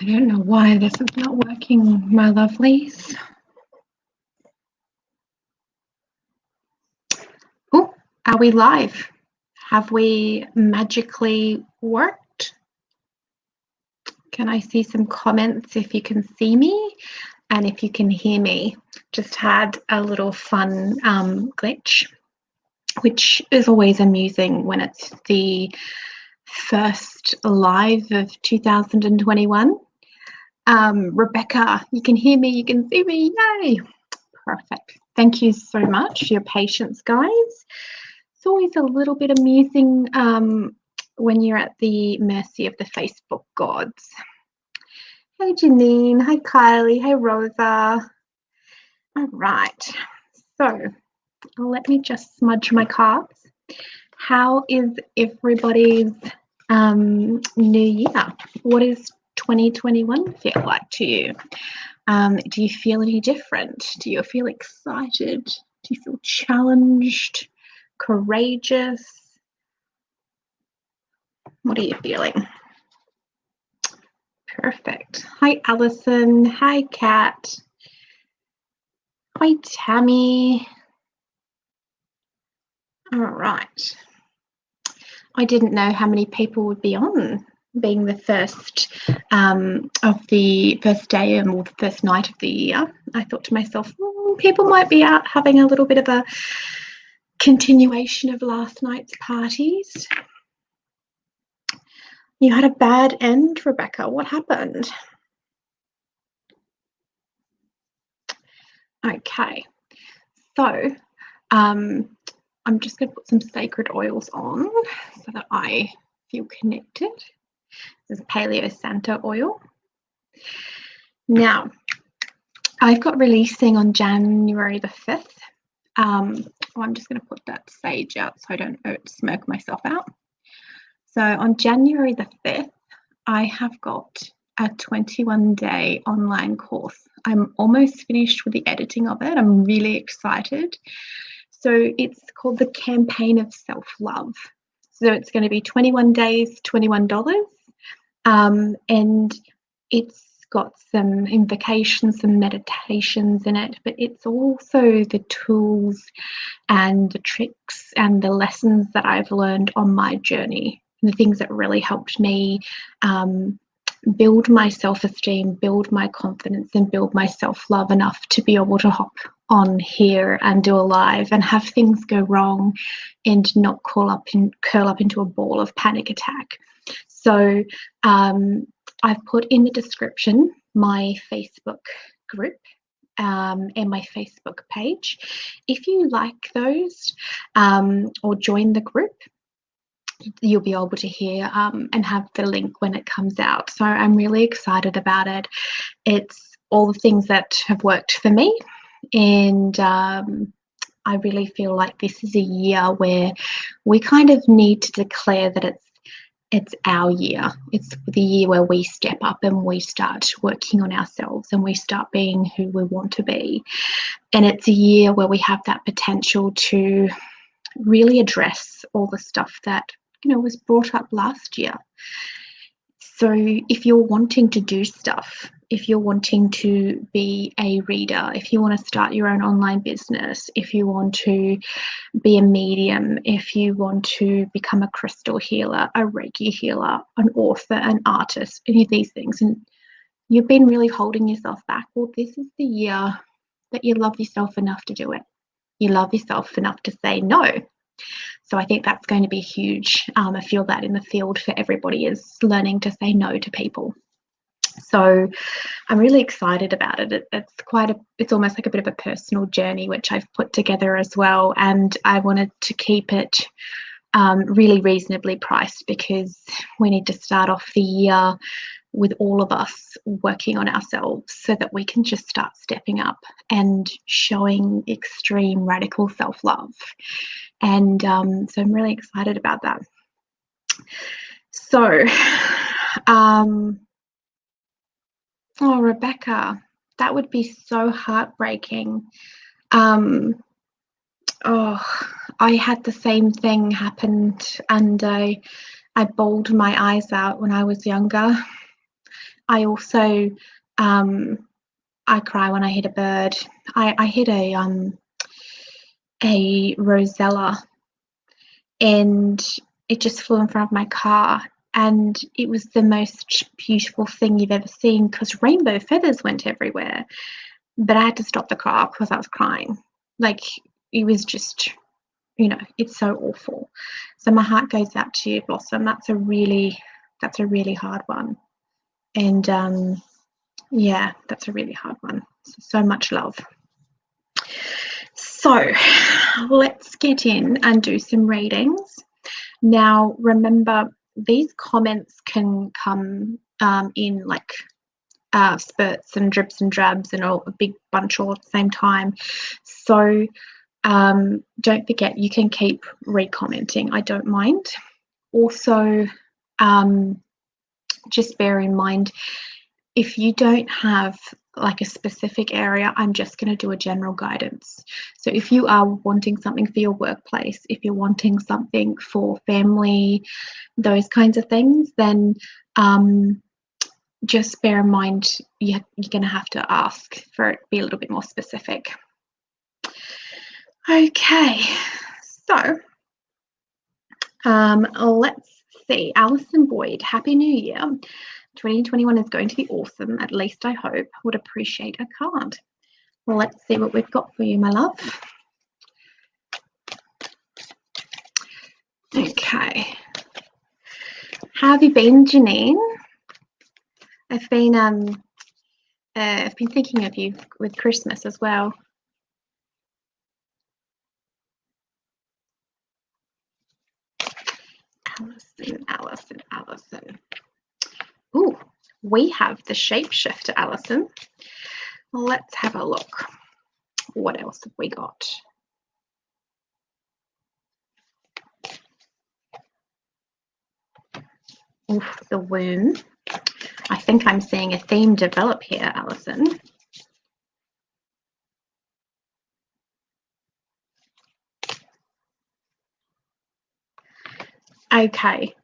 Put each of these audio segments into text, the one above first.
I don't know why this is not working, my lovelies. Oh, are we live? Have we magically worked? Can I see some comments if you can see me and if you can hear me? Just had a little fun glitch, which is always amusing when it's the first live of 2021. Rebecca, you can hear me, you can see me, yay! Perfect. Thank you so much for your patience, guys. It's always a little bit amusing when you're at the mercy of the Facebook gods. Hey, Janine. Hi, Kylie. Hey, Rosa. All right. So let me just smudge my cards. How is everybody's new year? What does 2021 feel like to you? Do you feel any different? Do you feel excited? Do you feel challenged, courageous? What are you feeling? Perfect. Hi, Alison. Hi, Kat. Hi, Tammy. All right. I didn't know how many people would be on, being the first of the first day or the first night of the year. I thought to myself, people might be out having a little bit of a continuation of last night's parties. You had a bad end, Rebecca. What happened? Okay, so I'm just going to put some sacred oils on so that I feel connected. This is Paleo Santa oil. Now, I've got releasing on January the 5th. I'm just going to put that sage out so I don't smoke myself out. So on January the 5th, I have got a 21-day online course. I'm almost finished with the editing of it. I'm really excited. So it's called the Campaign of Self-Love. So it's going to be 21 days, $21. And it's got some invocations, some meditations in it, but it's also the tools and the tricks and the lessons that I've learned on my journey, and the things that really helped me build my self-esteem, build my confidence, and build my self-love enough to be able to hop on here and do a live and have things go wrong and not curl up into a ball of panic attack. So I've put in the description my Facebook group and my Facebook page. If you like those or join the group, you'll be able to hear and have the link when it comes out. So I'm really excited about it. It's all the things that have worked for me, and I really feel like this is a year where we kind of need to declare that it's our year. It's the year where we step up and we start working on ourselves and we start being who we want to be. And it's a year where we have that potential to really address all the stuff that was brought up last year. So if you're wanting to do stuff, if you're wanting to be a reader, if you want to start your own online business, if you want to be a medium, if you want to become a crystal healer, a Reiki healer, an author, an artist, any of these things, and you've been really holding yourself back, well, this is the year that you love yourself enough to do it. You love yourself enough to say no. So I think that's going to be huge. I feel that in the field for everybody is learning to say no to people. So I'm really excited about it. It's almost like a bit of a personal journey, which I've put together as well. And I wanted to keep it really reasonably priced because we need to start off the year with all of us working on ourselves so that we can just start stepping up and showing extreme radical self-love. And so I'm really excited about that. So, oh, Rebecca, that would be so heartbreaking. Oh, I had the same thing happen, and I bawled my eyes out when I was younger. I also I cry when I hit a bird. I hit a rosella, and it just flew in front of my car, and it was the most beautiful thing you've ever seen because rainbow feathers went everywhere. But I had to stop the car because I was crying. Like, it was just, it's so awful. So my heart goes out to you, Blossom. That's a really hard one. And yeah, that's a really hard one. So much love. So let's get in and do some readings. Now, remember, these comments can come in like spurts and drips and drabs and all a big bunch all at the same time. So don't forget, you can keep re-commenting. I don't mind. Also, just bear in mind, if you don't have like a specific area, I'm just going to do a general guidance. So if you are wanting something for your workplace, if you're wanting something for family, those kinds of things, then just bear in mind you're going to have to ask for it to be a little bit more specific. Okay, so let's see. Alison Boyd, Happy New Year. 2021 is going to be awesome, at least I hope. Would appreciate a card. Well, let's see what we've got for you, my love. Okay. How have you been, Janine? I've been thinking of you with Christmas as well. Alison. Ooh, we have the shapeshifter, Alison. Let's have a look. What else have we got? Oof, the womb. I think I'm seeing a theme develop here, Alison. Okay,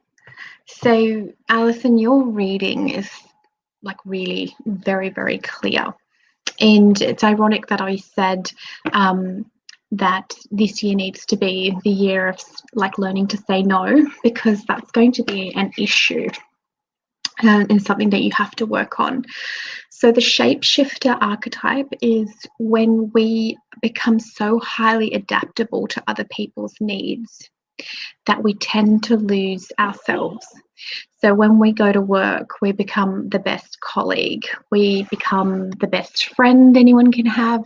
so Alison, your reading is like really very, very clear. And it's ironic that I said that this year needs to be the year of like learning to say no, because that's going to be an issue and something that you have to work on. So the shapeshifter archetype is when we become so highly adaptable to other people's needs that we tend to lose ourselves. So when we go to work, we become the best colleague, we become the best friend anyone can have,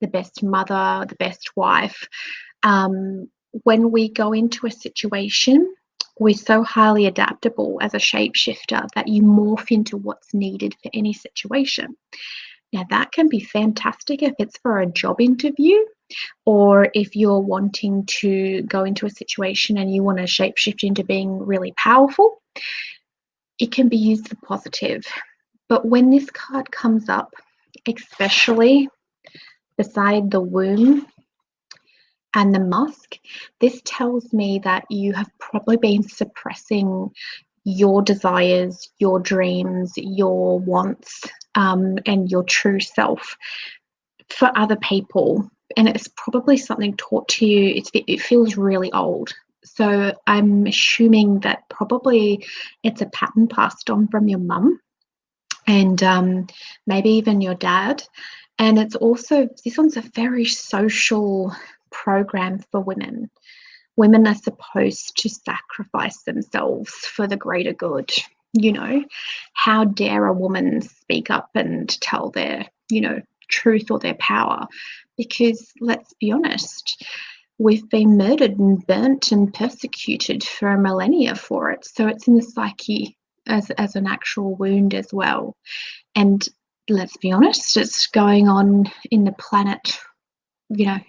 the best mother, the best wife. When we go into a situation, we're so highly adaptable as a shapeshifter that you morph into what's needed for any situation. Now, that can be fantastic if it's for a job interview, or if you're wanting to go into a situation and you want to shapeshift into being really powerful. It can be used for positive. But when this card comes up, especially beside the womb and the musk, this tells me that you have probably been suppressing your desires, your dreams, your wants, and your true self for other people. And it's probably something taught to you. It feels really old. So I'm assuming that probably it's a pattern passed on from your mum and maybe even your dad. And it's also, this one's a very social program for women. Women are supposed to sacrifice themselves for the greater good. How dare a woman speak up and tell their, truth or their power? Because let's be honest, we've been murdered and burnt and persecuted for millennia for it. So it's in the psyche as an actual wound as well. And let's be honest, it's going on in the planet,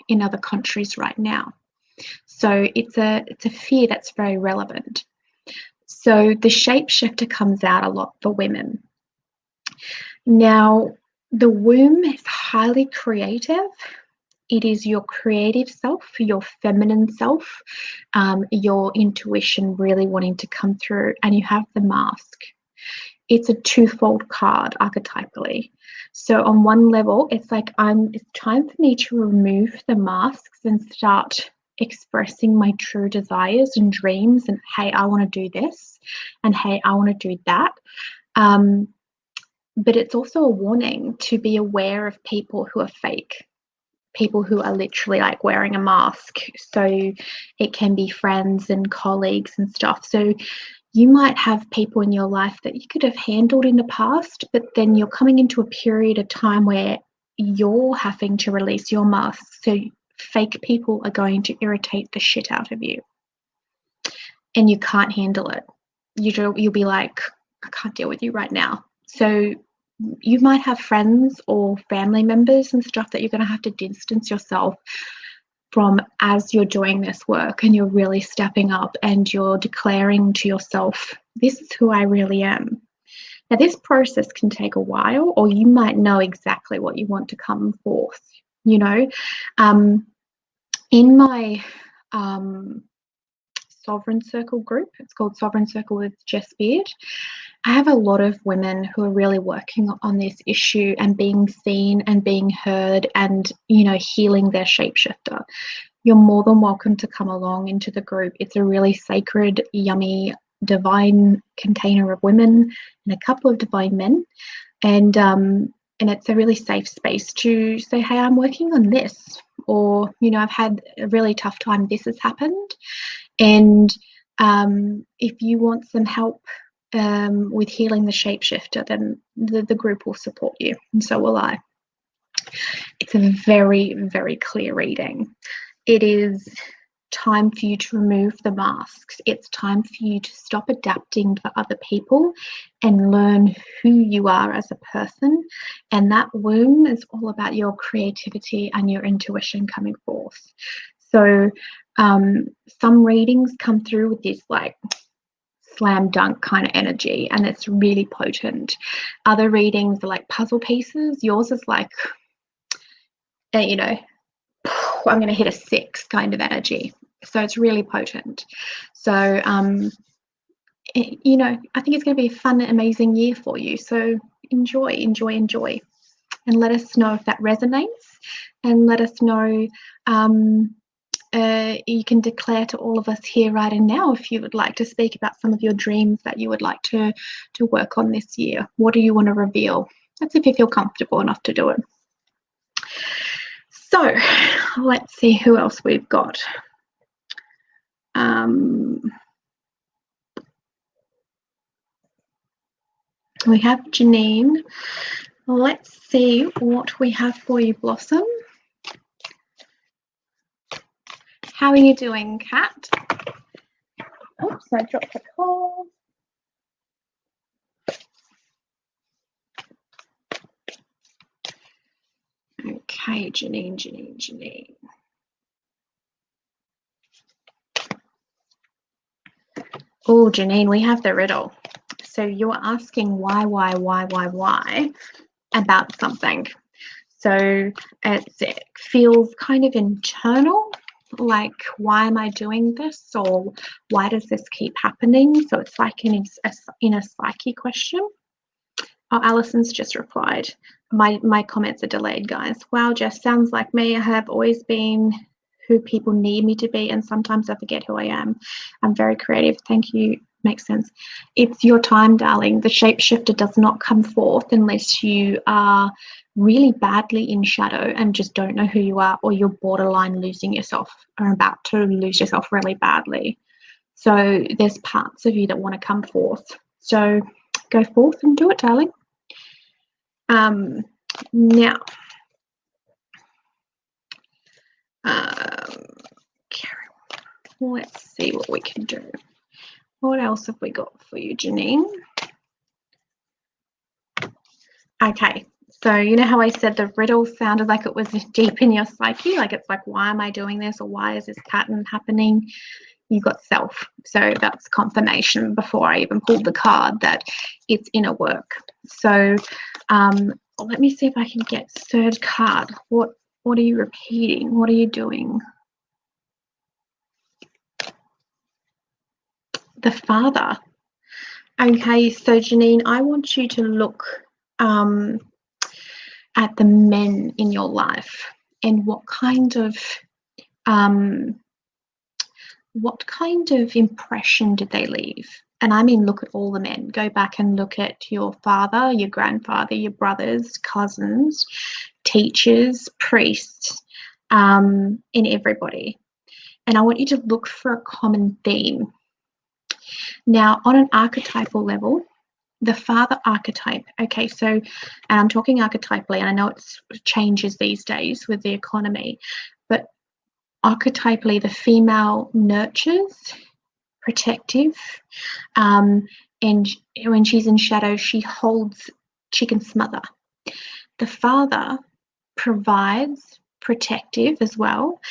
in other countries right now. So it's a fear that's very relevant. So the shapeshifter comes out a lot for women. Now, the womb is highly creative. It is your creative self, your feminine self, your intuition really wanting to come through, and you have the mask. it's a twofold card archetypally. So on one level, it's like it's time for me to remove the masks and start expressing my true desires and dreams, and hey, I want to do this, and hey, I want to do that. But it's also a warning to be aware of people who are fake, people who are literally like wearing a mask. So it can be friends and colleagues and stuff. So you might have people in your life that you could have handled in the past, but then you're coming into a period of time where you're having to release your mask. So fake people are going to irritate the shit out of you, and you can't handle it. You'll be like, I can't deal with you right now. So you might have friends or family members and stuff that you're going to have to distance yourself from as you're doing this work, and you're really stepping up and you're declaring to yourself, this is who I really am. Now, this process can take a while, or you might know exactly what you want to come forth. You know, in my Sovereign Circle group, it's called Sovereign Circle with Jess. I have a lot of women who are really working on this issue and being seen and being heard and, you know, healing their shapeshifter. You're more than welcome to come along into the group. It's a really sacred, yummy, divine container of women and a couple of divine men. And it's a really safe space to say, hey, I'm working on this, or, you know, I've had a really tough time, this has happened. And if you want some help with healing the shapeshifter, then the group will support you, and so will I. It's a very, very clear reading. It is time for you to remove the masks. It's time for you to stop adapting for other people and learn who you are as a person. And that womb is all about your creativity and your intuition coming forth. So some readings come through with this like slam dunk kind of energy, and it's really potent. Other readings are like puzzle pieces. Yours is like, you know, I'm going to hit a 6 kind of energy. So it's really potent. So, you know, I think it's going to be a fun, amazing year for you. So enjoy. And let us know if that resonates, and let us know. You can declare to all of us here right and now if you would like to speak about some of your dreams that you would like to work on this year. What do you want to reveal? That's if you feel comfortable enough to do it. So let's see who else we've got. We have Janine. Let's see what we have for you, Blossom. How are you doing, Kat? Oops, I dropped the call. Okay, Janine. Oh, Janine, we have the riddle. So you're asking why about something. So it feels kind of internal, like, why am I doing this? Or why does this keep happening? So it's like an inner psyche question. Oh, Alison's just replied. My comments are delayed, guys. Wow, Jess, sounds like me. I have always been who people need me to be, and sometimes I forget who I am. I'm very creative. Thank you. Makes sense. It's your time, darling. The shapeshifter does not come forth unless you are really badly in shadow and just don't know who you are, or you're borderline losing yourself, or about to lose yourself really badly. So there's parts of you that want to come forth. So go forth and do it, darling. Now, let's see what we can do. What else have we got for you, Janine? Okay, so you know how I said the riddle sounded like it was deep in your psyche? Like it's like, why am I doing this? Or why is this pattern happening? You got self. So that's confirmation before I even pulled the card that it's inner work. So let me see if I can get third card. What are you repeating? What are you doing? The Father. Okay, so Janine, I want you to look at the men in your life and what kind of impression did they leave? And I mean, look at all the men. Go back and look at your father, your grandfather, your brothers, cousins, teachers, priests, in everybody. And I want you to look for a common theme. Now, on an archetypal level, the father archetype. Okay, so, and I'm talking archetypally, and I know it changes these days with the economy, but archetypally, the female nurtures, protective, and when she's in shadow, she holds, she can smother. The father provides, protective as well,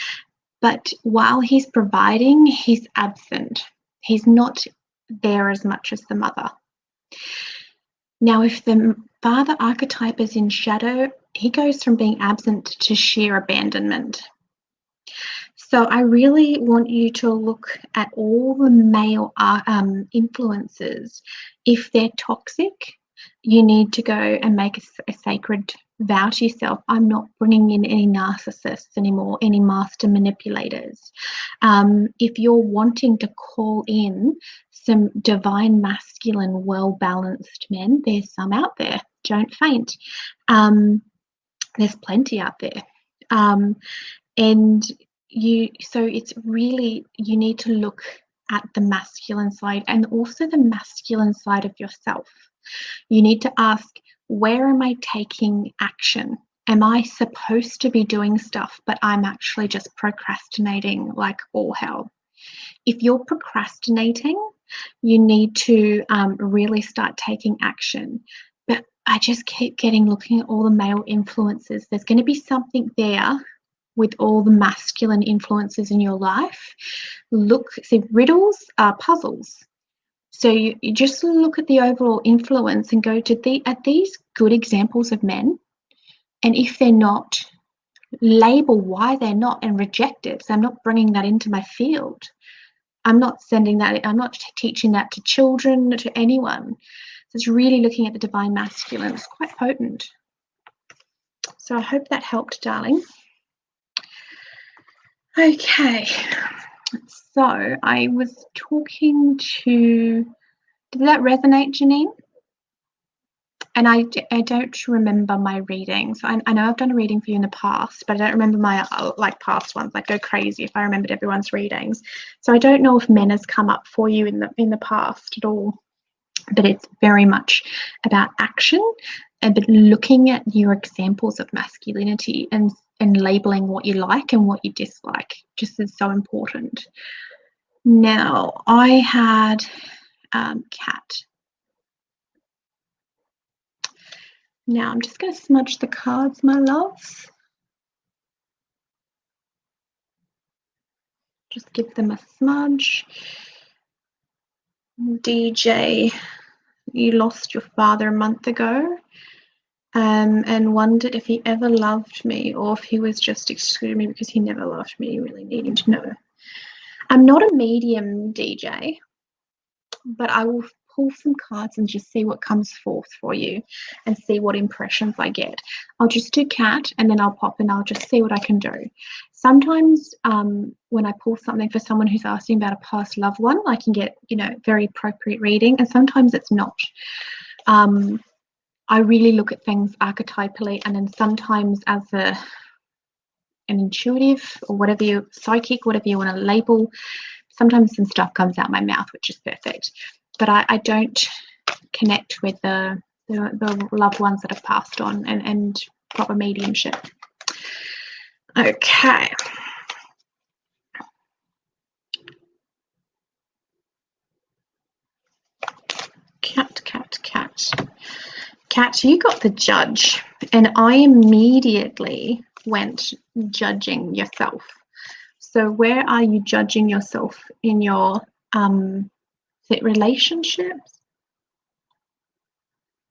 but while he's providing, he's absent. He's not there as much as the mother. Now, if the father archetype is in shadow, he goes from being absent to sheer abandonment. So I really want you to look at all the male influences. If they're toxic, you need to go and make a sacred vow to yourself. I'm not bringing in any narcissists anymore, any master manipulators. If you're wanting to call in some divine masculine, well-balanced men, there's some out there. Don't faint. There's plenty out there. So it's really, you need to look at the masculine side and also the masculine side of yourself. You need to ask, where am I taking action? Am I supposed to be doing stuff, but I'm actually just procrastinating like all hell? If you're procrastinating, you need to really start taking action. But I just keep looking at all the male influences. There's going to be something there with all the masculine influences in your life. See, riddles are puzzles. So you just look at the overall influence and go to are these good examples of men? And if they're not, label why they're not and reject it. So I'm not bringing that into my field. I'm not sending that, I'm not teaching that to children, to anyone. So it's really looking at the divine masculine. It's quite potent. So I hope that helped, darling. Okay, so I was talking to, did that resonate, Janine? And I don't remember my readings. I know I've done a reading for you in the past, but I don't remember my past ones. I'd go crazy if I remembered everyone's readings. So I don't know if men has come up for you in the past at all. But it's very much about action and but looking at your examples of masculinity and labeling what you like and what you dislike just is so important. Now, I had Cat. Now, I'm just going to smudge the cards, my loves. Just give them a smudge. DJ, you lost your father a month ago. And wondered if he ever loved me or if he was just excluding me because he never loved me, really needing to know. I'm not a medium, DJ, but I will pull some cards and just see what comes forth for you and see what impressions I get. I'll just do Cat and then I'll pop and I'll just see what I can do. Sometimes when I pull something for someone who's asking about a past loved one, I can get, very appropriate reading, and sometimes it's not. I really look at things archetypally, and then sometimes as an intuitive or whatever you, psychic, whatever you want to label, sometimes some stuff comes out my mouth, which is perfect. But I don't connect with the loved ones that have passed on and proper mediumship. Okay. Cat, you got the Judge, and I immediately went judging yourself. So where are you judging yourself in your relationships?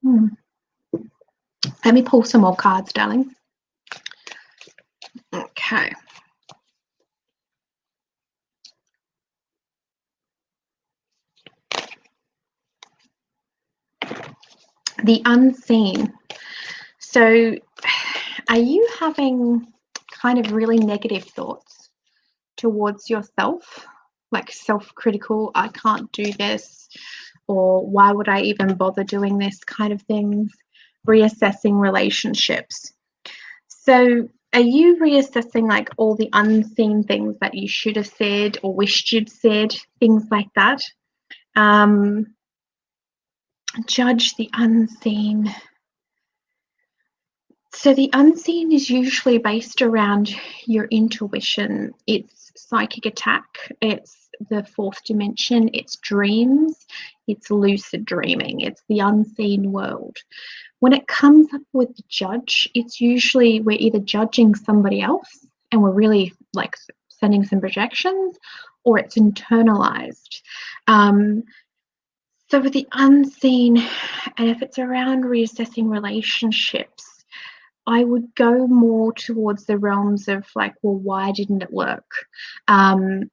Let me pull some more cards, darling. Okay. The unseen. So are you having kind of really negative thoughts towards yourself, like self-critical, I can't do this, or why would I even bother doing this kind of things? Reassessing relationships. So are you reassessing like all the unseen things that you should have said or wished you'd said, things like that? Judge the unseen. So the unseen is usually based around your intuition. It's psychic attack. It's the fourth dimension. It's dreams. It's lucid dreaming. It's the unseen world. When it comes up with the judge, it's usually we're either judging somebody else and we're really like sending some projections, or it's internalized. So with the unseen, and if it's around reassessing relationships, I would go more towards the realms of like, well, why didn't it work?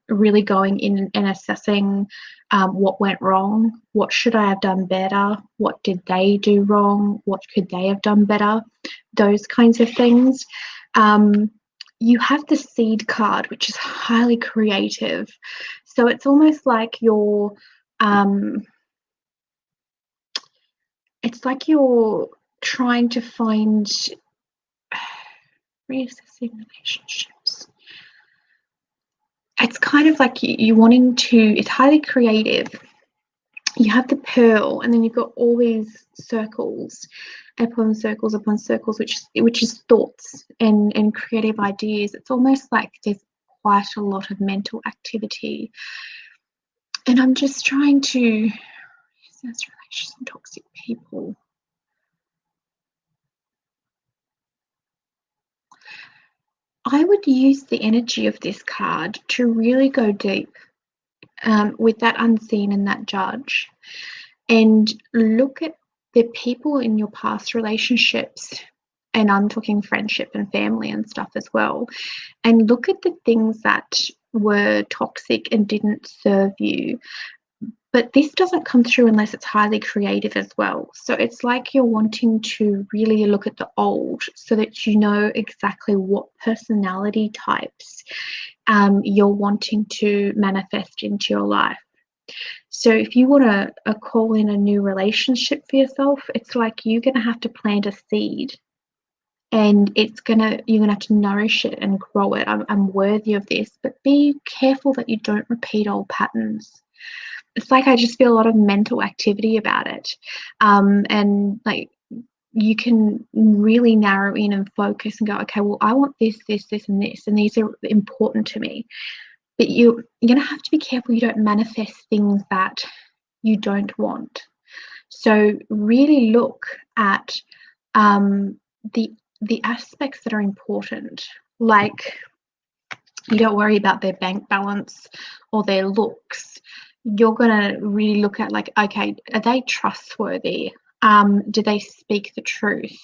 Really going in and assessing what went wrong, what should I have done better, what did they do wrong, what could they have done better, those kinds of things. You have the seed card, which is highly creative. So it's almost like you're trying to find reassessing relationships. It's kind of like you wanting to, it's highly creative. You have the pearl, and then you've got all these circles upon circles upon circles, which is thoughts and creative ideas. It's almost like there's quite a lot of mental activity. And I'm just trying to assess relationships and toxic people. I would use the energy of this card to really go deep with that unseen and that judge, and look at the people in your past relationships, and I'm talking friendship and family and stuff as well, and look at the things that were toxic and didn't serve you. But this doesn't come through unless it's highly creative as well. So it's like you're wanting to really look at the old so that you know exactly what personality types you're wanting to manifest into your life. So if you want to call in a new relationship for yourself, it's like you're going to have to plant a seed, and you're gonna have to nourish it and grow it. I'm worthy of this, but be careful that you don't repeat old patterns. It's like I just feel a lot of mental activity about it, and like you can really narrow in and focus and go, okay, well, I want this, this, this, and this, and these are important to me. But you're going to have to be careful you don't manifest things that you don't want. So really look at the aspects that are important, like you don't worry about their bank balance or their looks. You're going to really look at like, okay, are they trustworthy? Do they speak the truth?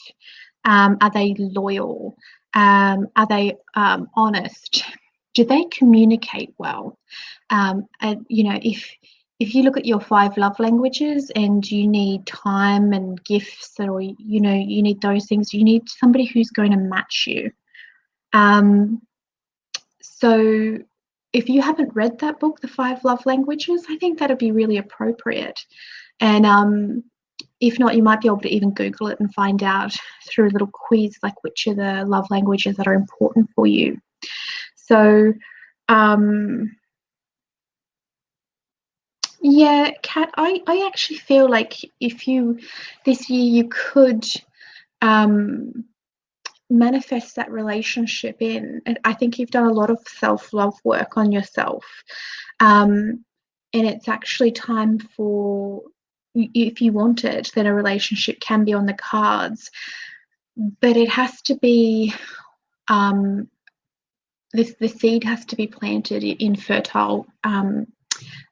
Are they loyal? Are they honest? Do they communicate well? And, if you look at your 5 love languages and you need time and gifts, or you need those things, you need somebody who's going to match you. So if you haven't read that book, The 5 Love Languages, I think that'd be really appropriate. And if not, you might be able to even Google it and find out through a little quiz, like which are the love languages that are important for you. So, yeah, Kat, I actually feel like this year you could manifest that relationship in. And I think you've done a lot of self-love work on yourself. And it's actually time for, if you want it, then a relationship can be on the cards. But it has to be, the seed has to be planted in fertile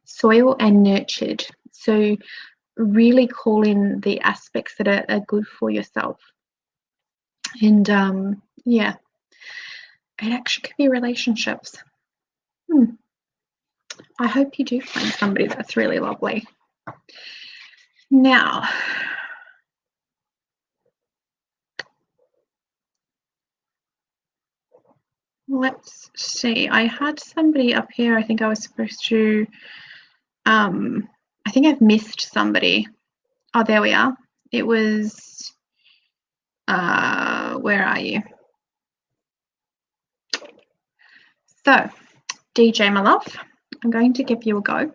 soil and nurtured. So really call in the aspects that are good for yourself. And yeah, it actually could be relationships. I hope you do find somebody that's really lovely. Now, let's see. I had somebody up here. I think I was supposed to. I think I've missed somebody. Oh, there we are. It was. Where are you? So, DJ, my love, I'm going to give you a go,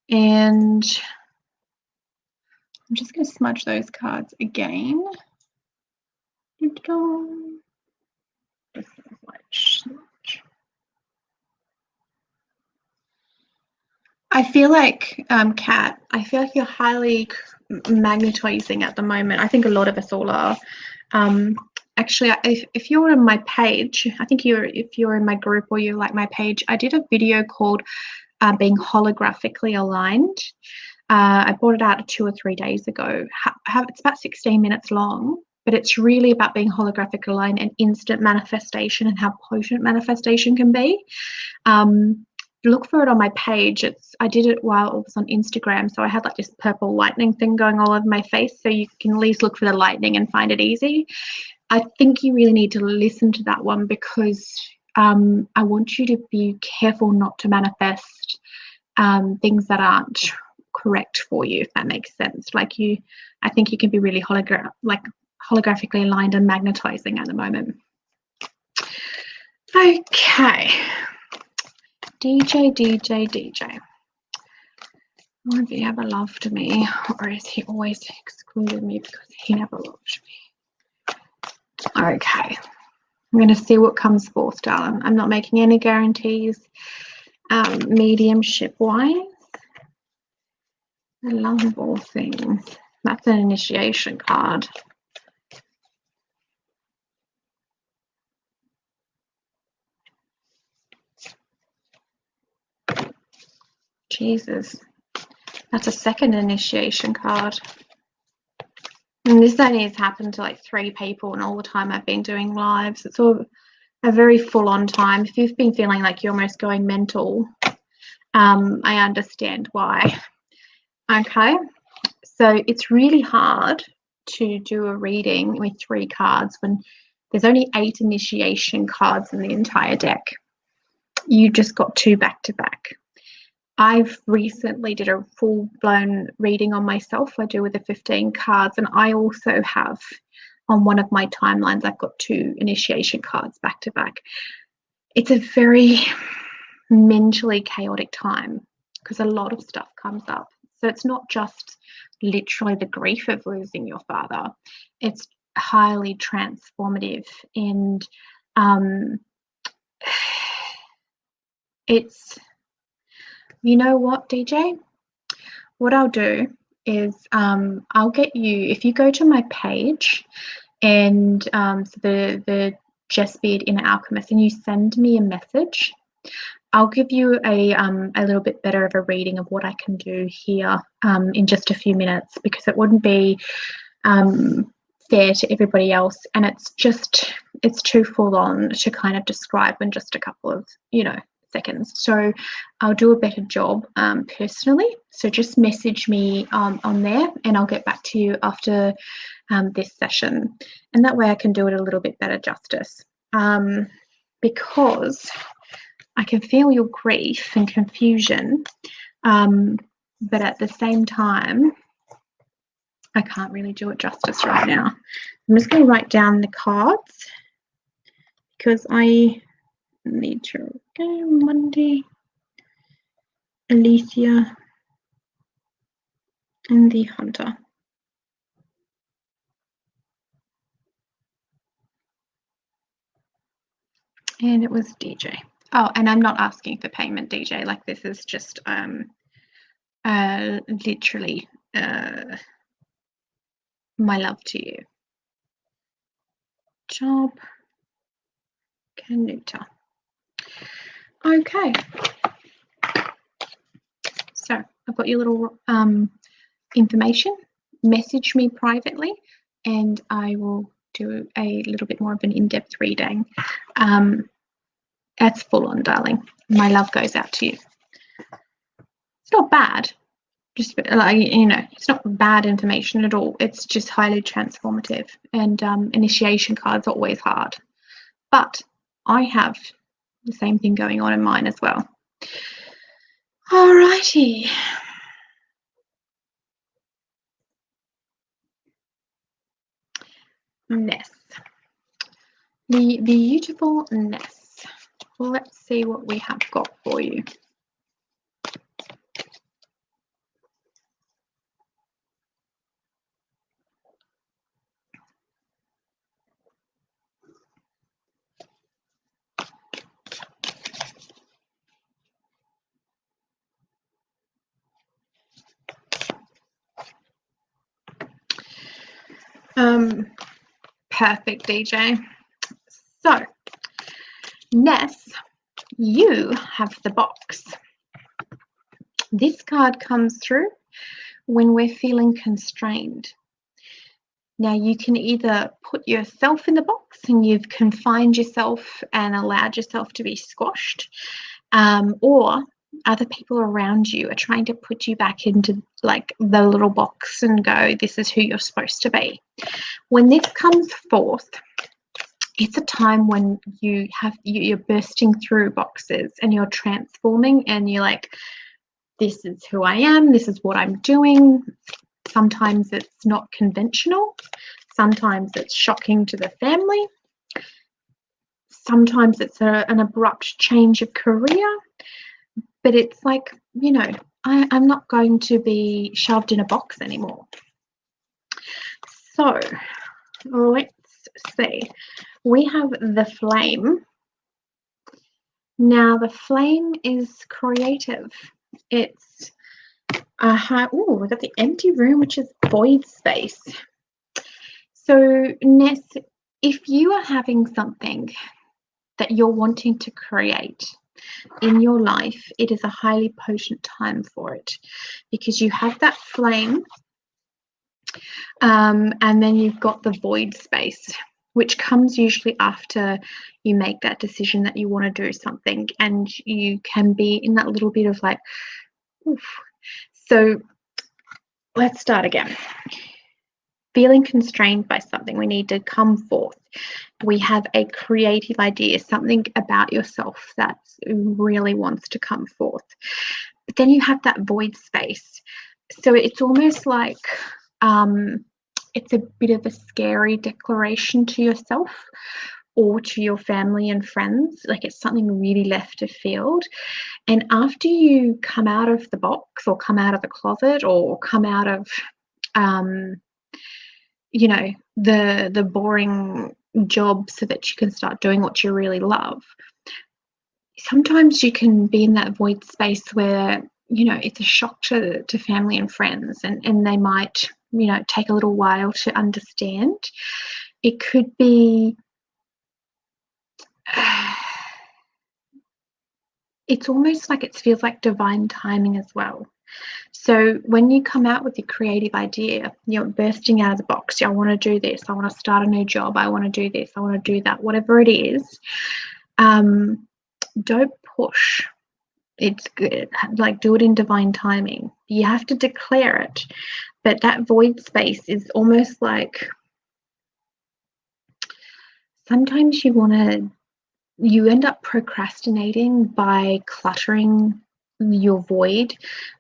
and I'm just going to smudge those cards again. I feel like, Kat, I feel like you're highly magnetizing at the moment. I think a lot of us all are. Actually, if you're in my page, I think if you're in my group or you like my page, I did a video called being holographically aligned. I brought it out 2 or 3 days ago. It's about 16 minutes long, but it's really about being holographically aligned and instant manifestation and how potent manifestation can be. Look for it on my page. I did it while it was on Instagram, so I had like this purple lightning thing going all over my face, so you can at least look for the lightning and find it easy. I think you really need to listen to that one because I want you to be careful not to manifest things that aren't correct for you, if that makes sense. I think you can be really holographically aligned and magnetizing at the moment. Okay. DJ. Won't he ever loved me, or is he always excluded me because he never loved me? Okay, I'm going to see what comes forth, darling. I'm not making any guarantees mediumship-wise. I love all things. That's an initiation card. Jesus. That's a second initiation card. And this only has happened to like 3 people in all the time I've been doing lives. It's all a very full-on time. If you've been feeling like you're almost going mental, I understand why. Okay, so it's really hard to do a reading with 3 cards when there's only 8 initiation cards in the entire deck. You just got 2 back-to-back. I've recently did a full-blown reading on myself. I do with the 15 cards, and I also have on one of my timelines, I've got 2 initiation cards back-to-back. It's a very mentally chaotic time because a lot of stuff comes up. So it's not just literally the grief of losing your father. It's highly transformative, and it's, you know what, DJ? What I'll do is I'll get you, if you go to my page and so the Jess Beard Inner Alchemist, and you send me a message, I'll give you a little bit better of a reading of what I can do here in just a few minutes, because it wouldn't be fair to everybody else, and it's too full on to kind of describe in just a couple of seconds. So I'll do a better job personally. So just message me on there, and I'll get back to you after this session, and that way I can do it a little bit better justice, because I can feel your grief and confusion, but at the same time, I can't really do it justice right now. I'm just going to write down the cards because I need to go. Monday, Alicia, and the Hunter. And it was DJ. Oh, and I'm not asking for payment, DJ. Like, this is just literally my love to you. Job Canuta. Okay. So I've got your little information. Message me privately, and I will do a little bit more of an in-depth reading. That's full on, darling. My love goes out to you. It's not bad, just like, it's not bad information at all. It's just highly transformative, and initiation cards are always hard, but I have the same thing going on in mine as well. Alrighty. Ness. The beautiful Ness. Let's see what we have got for you. Perfect, DJ. So, Ness, you have the box. This card comes through when we're feeling constrained. Now, you can either put yourself in the box and you've confined yourself and allowed yourself to be squashed, or other people around you are trying to put you back into like the little box and go, this is who you're supposed to be. When this comes forth, it's a time when you're bursting through boxes and you're transforming and you're like, this is who I am, this is what I'm doing. Sometimes it's not conventional. Sometimes it's shocking to the family. Sometimes it's an abrupt change of career. But it's like, you know, I'm not going to be shoved in a box anymore. So let's see. We have the flame. Now the flame is creative. It's we've got the empty room, which is void space. So Ness, if you are having something that you're wanting to create in your life, it is a highly potent time for it, because you have that flame, and then you've got the void space, which comes usually after you make that decision that you want to do something, and you can be in that little bit of like, oof. So let's start again. Feeling constrained by something, we need to come forth. We have a creative idea, something about yourself that really wants to come forth. But then you have that void space. So it's almost like it's a bit of a scary declaration to yourself or to your family and friends, like it's something really left of field. And after you come out of the box or come out of the closet or come out of you know, the boring job so that you can start doing what you really love, sometimes you can be in that void space where, you know, it's a shock to family and friends, and they might, you know, take a little while to understand. It could be it's almost like it feels like divine timing as well. So when you come out with your creative idea, you're bursting out of the box. I want to do this. I want to start a new job. I want to do this. I want to do that. Whatever it is, don't push. It's good. Like, do it in divine timing. You have to declare it. But that void space is almost like sometimes you end up procrastinating by cluttering your void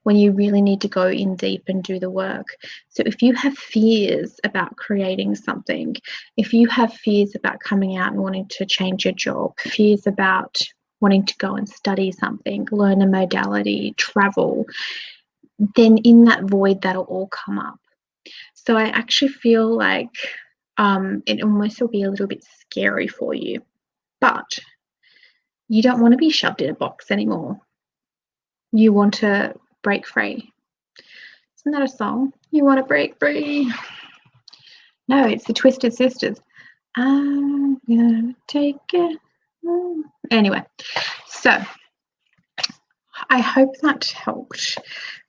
when you really need to go in deep and do the work. So if you have fears about creating something, if you have fears about coming out and wanting to change your job, fears about wanting to go and study something, learn a modality, travel, then in that void that'll all come up. So I actually feel like it almost will be a little bit scary for you, but you don't want to be shoved in a box anymore. You want to break free. Isn't that a song? You want to break free. No, it's the Twisted Sisters. I'm gonna take it. Anyway, so I hope that helped.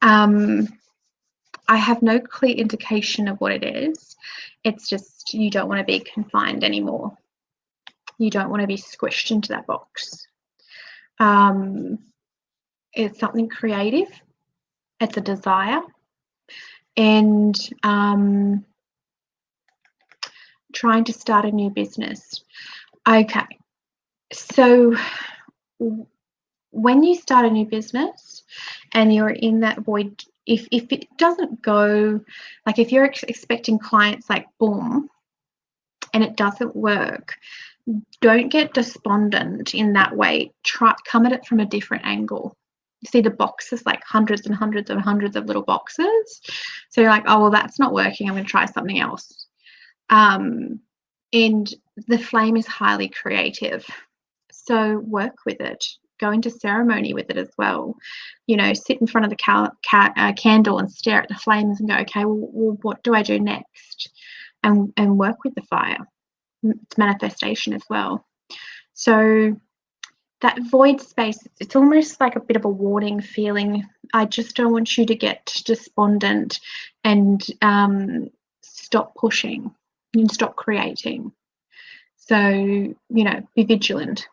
I have no clear indication of what it is. It's just you don't want to be confined anymore. You don't want to be squished into that box. It's something creative. It's a desire. And trying to start a new business. Okay. So when you start a new business and you're in that void, if it doesn't go, like if you're expecting clients like boom and it doesn't work, don't get despondent in that way. Come at it from a different angle. You see the boxes, like hundreds and hundreds and hundreds of little boxes. So you're like, oh, well, that's not working. I'm going to try something else. And the flame is highly creative. So work with it. Go into ceremony with it as well. You know, sit in front of the candle and stare at the flames and go, okay, well, what do I do next? And work with the fire. It's manifestation as well. So that void space, it's almost like a bit of a warning feeling. I just don't want you to get despondent and stop pushing and stop creating. So, you know, be vigilant.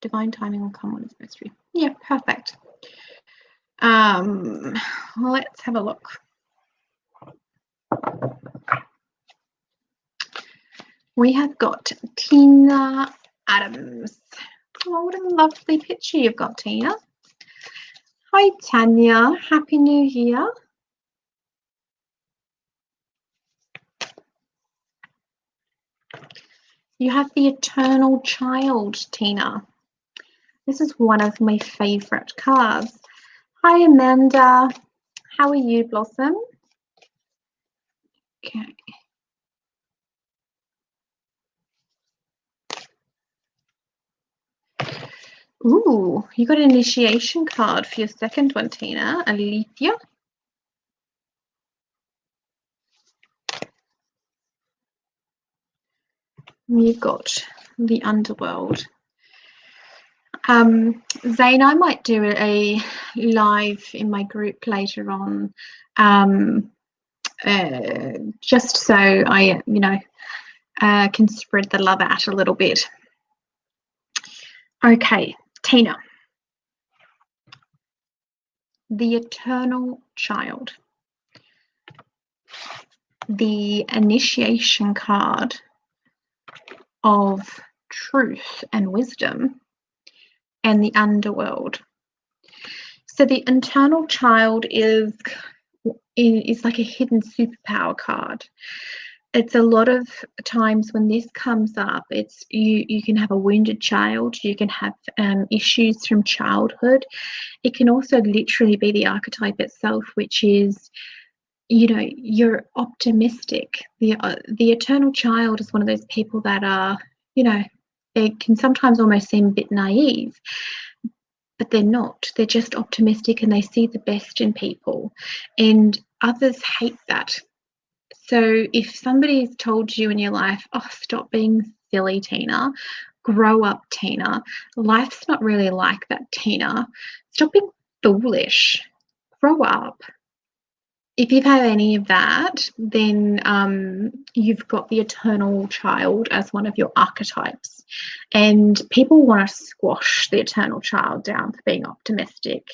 Divine timing will come when it's supposed to be. Yeah, perfect. Let's have a look. We have got Tina Adams. Oh, what a lovely picture you've got, Tina. Hi, Tanya. Happy New Year. You have the Eternal Child, Tina. This is one of my favorite cards. Hi, Amanda. How are you, Blossom? Okay. Ooh, you got an initiation card for your second one, Tina. Alethea. You've got the Underworld. Zane, I might do a live in my group later on, just so I, you know, can spread the love out a little bit. Okay, Tina. The Eternal Child. The initiation card of truth and wisdom, and the Underworld. So the Eternal Child is like a hidden superpower card. It's a lot of times when this comes up, it's you can have a wounded child, you can have issues from childhood. It can also literally be the archetype itself, which is, you know, you're optimistic. The Eternal Child is one of those people that are, you know, they can sometimes almost seem a bit naive, but they're not. They're just optimistic and they see the best in people, and others hate that. So if somebody's told you in your life, oh, stop being silly, Tina, grow up, Tina, life's not really like that, Tina, stop being foolish, grow up. If you've had any of that, then you've got the Eternal Child as one of your archetypes. And people want to squash the Eternal Child down for being optimistic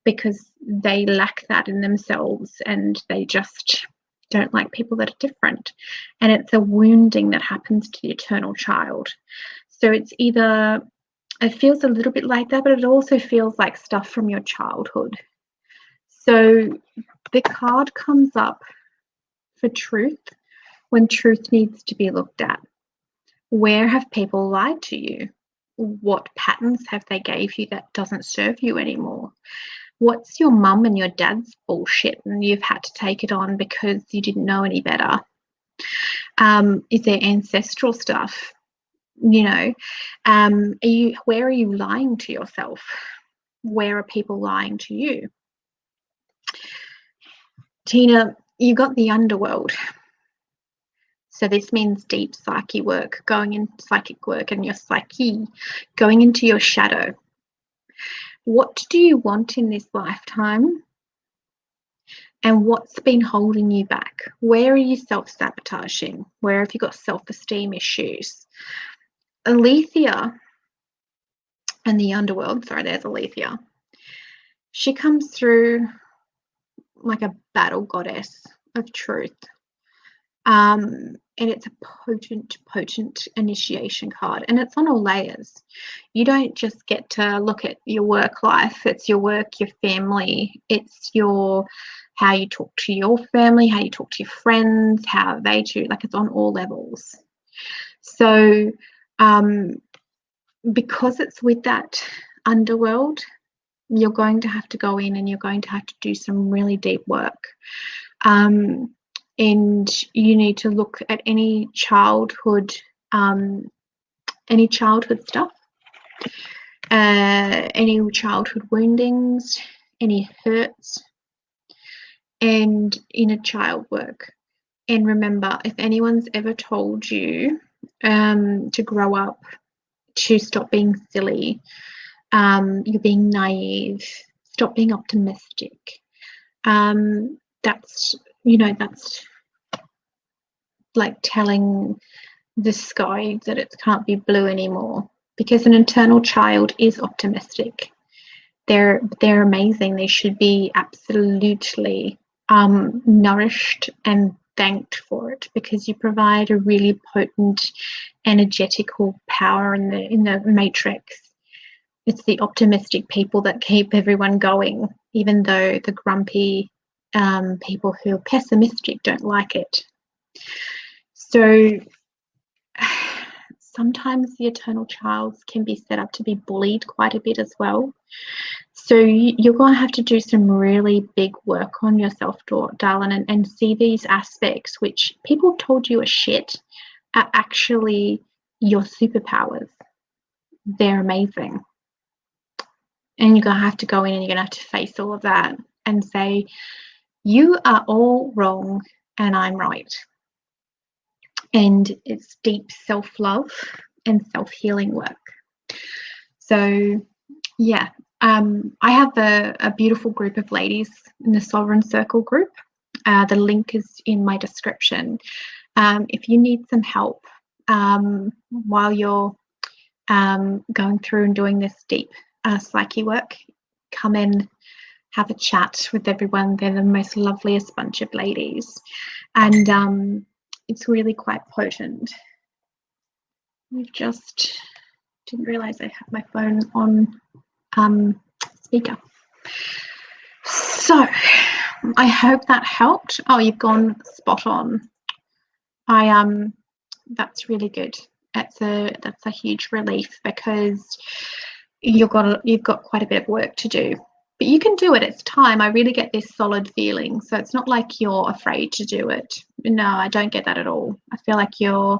because they lack that in themselves and they just don't like people that are different. And it's a wounding that happens to the Eternal Child. So it's either, it feels a little bit like that, but it also feels like stuff from your childhood. So the card comes up for truth when truth needs to be looked at. Where have people lied to you? What patterns have they gave you that doesn't serve you anymore? What's your mum and your dad's bullshit and you've had to take it on because you didn't know any better? Is there ancestral stuff? You know, where are you lying to yourself? Where are people lying to you? Tina, you got the Underworld. So this means deep psyche work, going in psychic work and your psyche, going into your shadow. What do you want in this lifetime? And what's been holding you back? Where are you self-sabotaging? Where have you got self-esteem issues? Alethea and the Underworld, sorry, there's Alethea. She comes through like a battle goddess, of truth. And it's a potent initiation card, and it's on all layers. You don't just get to look at your work life. It's your work, your family. It's your how you talk to your family, how you talk to your friends, how they do. Like, it's on all levels. So because it's with that underworld, you're going to have to go in and you're going to have to do some really deep work. And you need to look at any childhood stuff, any childhood woundings, any hurts, and inner child work. And remember, if anyone's ever told you to grow up, to stop being silly, you're being naive, stop being optimistic, that's like telling the sky that it can't be blue anymore, because an internal child is optimistic. They're amazing. They should be absolutely nourished and thanked for it, because you provide a really potent energetical power in the matrix. It's the optimistic people that keep everyone going, even though the grumpy people who are pessimistic don't like it. So sometimes the eternal child can be set up to be bullied quite a bit as well. So you're going to have to do some really big work on yourself, darling, and see these aspects which people told you are shit are actually your superpowers. They're amazing. And you're going to have to go in and you're going to have to face all of that and say, you are all wrong and I'm right. And it's deep self-love and self-healing work. So, yeah, I have a beautiful group of ladies in the Sovereign Circle group. The link is in my description. If you need some help while you're going through and doing this deep psyche work, come in, have a chat with everyone. They're the most loveliest bunch of ladies. And it's really quite potent. I just didn't realize I had my phone on speaker. So I hope that helped. Oh, you've gone spot on. That's really good. That's a huge relief, because you've got quite a bit of work to do. But you can do it. It's time. I really get this solid feeling. So it's not like you're afraid to do it. No, I don't get that at all. I feel like you're,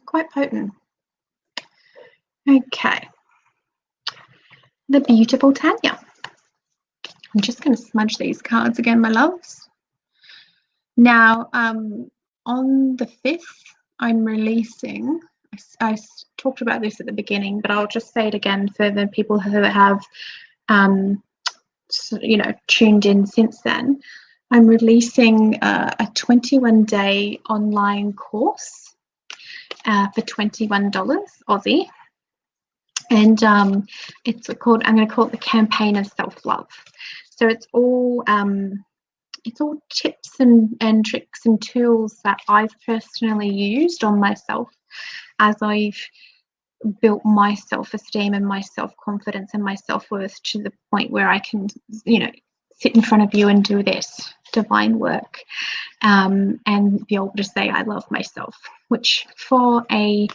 quite potent. Okay. The beautiful Tanya. I'm just going to smudge these cards again, my loves. Now, on the 5th, I'm releasing, I talked about this at the beginning, but I'll just say it again for the people who have, tuned in since then. I'm releasing a 21-day online course for $21 Aussie. And it's called, I'm going to call it the Campaign of Self-Love. So it's all tips and tricks and tools that I've personally used on myself as I've built my self-esteem and my self-confidence and my self-worth to the point where I can, sit in front of you and do this divine work and be able to say I love myself, which for a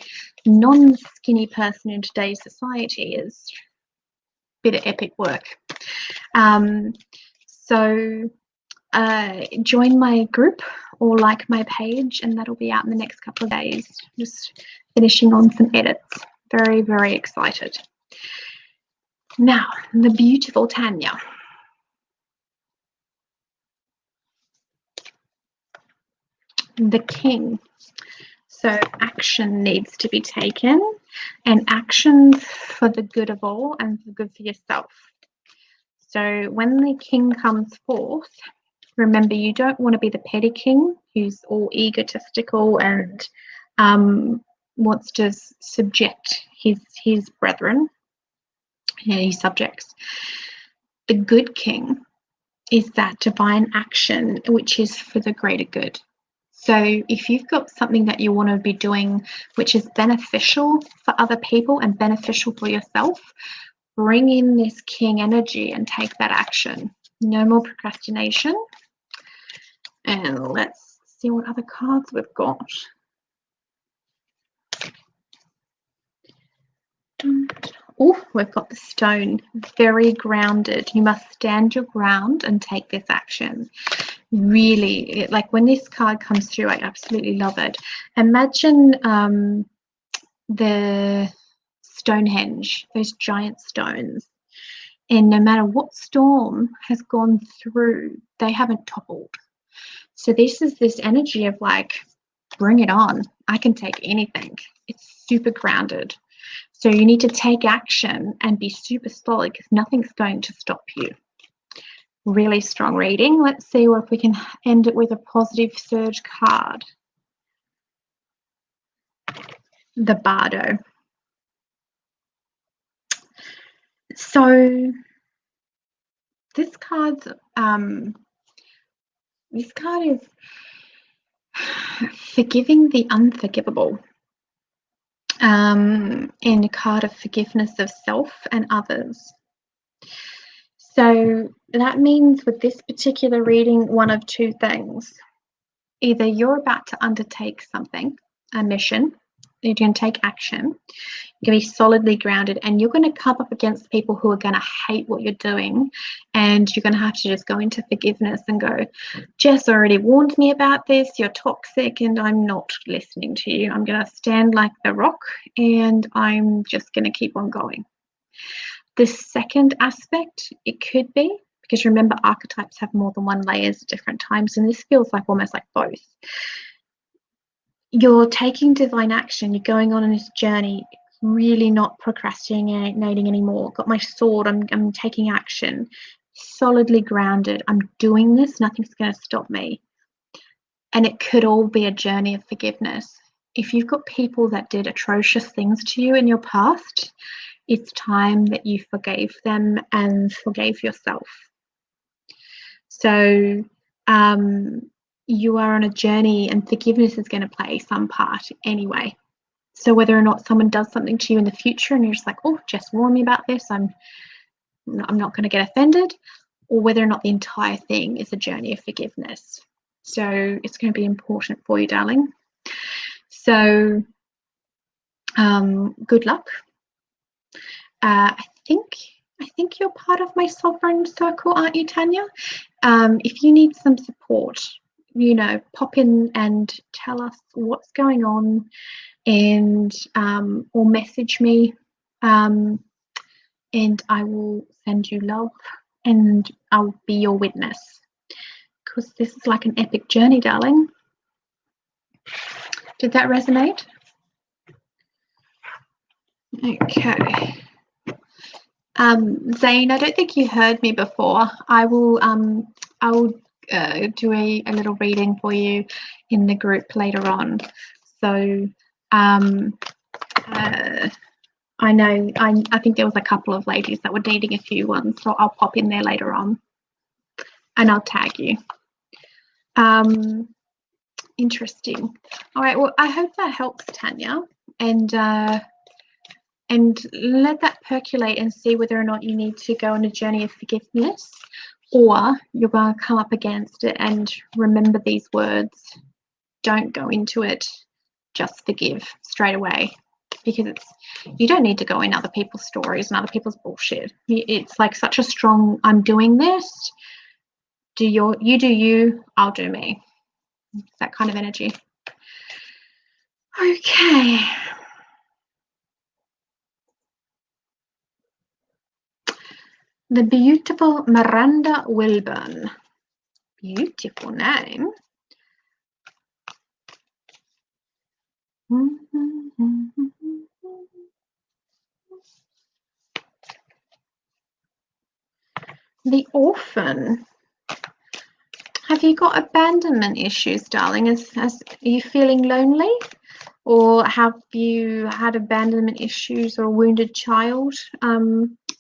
non-skinny person in today's society is a bit of epic work. So join my group or like my page, and that'll be out in the next couple of days. Just finishing on some edits. Very, very excited. Now, the beautiful Tanya. The King. So action needs to be taken, and action for the good of all and for good for yourself. So when the King comes forth, remember, you don't want to be the petty king who's all egotistical and wants to subject his brethren, his subjects. The good king is that divine action, which is for the greater good. So if you've got something that you want to be doing which is beneficial for other people and beneficial for yourself, bring in this king energy and take that action. No more procrastination. And let's see what other cards we've got. Oh, we've got the stone. Very grounded. You must stand your ground and take this action. Really, like when this card comes through, I absolutely love it. Imagine the Stonehenge, those giant stones. And no matter what storm has gone through, they haven't toppled. So this is this energy of like, bring it on. I can take anything. It's super grounded. So you need to take action and be super solid because nothing's going to stop you. Really strong reading. Let's see if we can end it with a positive surge card. The Bardo. So this card is forgiving the unforgivable. And a card of forgiveness of self and others. So that means with this particular reading, one of two things. Either you're about to undertake something, a mission, you're going to take action, you're going to be solidly grounded, and you're going to come up against people who are going to hate what you're doing, and you're going to have to just go into forgiveness and go, Jess already warned me about this, you're toxic, and I'm not listening to you. I'm going to stand like the rock, and I'm just going to keep on going. The second aspect, it could be, because remember, archetypes have more than one layers at different times, and this feels like almost like both. You're taking divine action, you're going on this journey, really not procrastinating anymore. Got my sword, I'm taking action, solidly grounded, I'm doing this, nothing's going to stop me. And it could all be a journey of forgiveness. If you've got people that did atrocious things to you in your past, it's time that you forgave them and forgave yourself. So you are on a journey, and forgiveness is going to play some part anyway. So whether or not someone does something to you in the future and you're just like, oh, Jess warned me about this, I'm not going to get offended, or whether or not the entire thing is a journey of forgiveness. So it's going to be important for you, darling. So good luck. I think you're part of my sovereign circle, aren't you, Tanya? If you need some support, you know, pop in and tell us what's going on, and or message me, and I will send you love, and I'll be your witness, because this is like an epic journey, darling. Did that resonate? Okay. Zane, I don't think you heard me before. I will do a little reading for you in the group later on. So I know I think there was a couple of ladies that were needing a few ones, so I'll pop in there later on and I'll tag you. Interesting. All right, well, I hope that helps, Tanya, and let that percolate and see whether or not you need to go on a journey of forgiveness, or you're going to come up against it and remember these words. Don't go into it, just forgive straight away, because you don't need to go in other people's stories and other people's bullshit. It's like such a strong, I'm doing this, you do you, I'll do me. It's that kind of energy. Okay. The beautiful Miranda Wilburn. Beautiful name. The Orphan. Have you got abandonment issues, darling? Are you feeling lonely? Or have you had abandonment issues or wounded child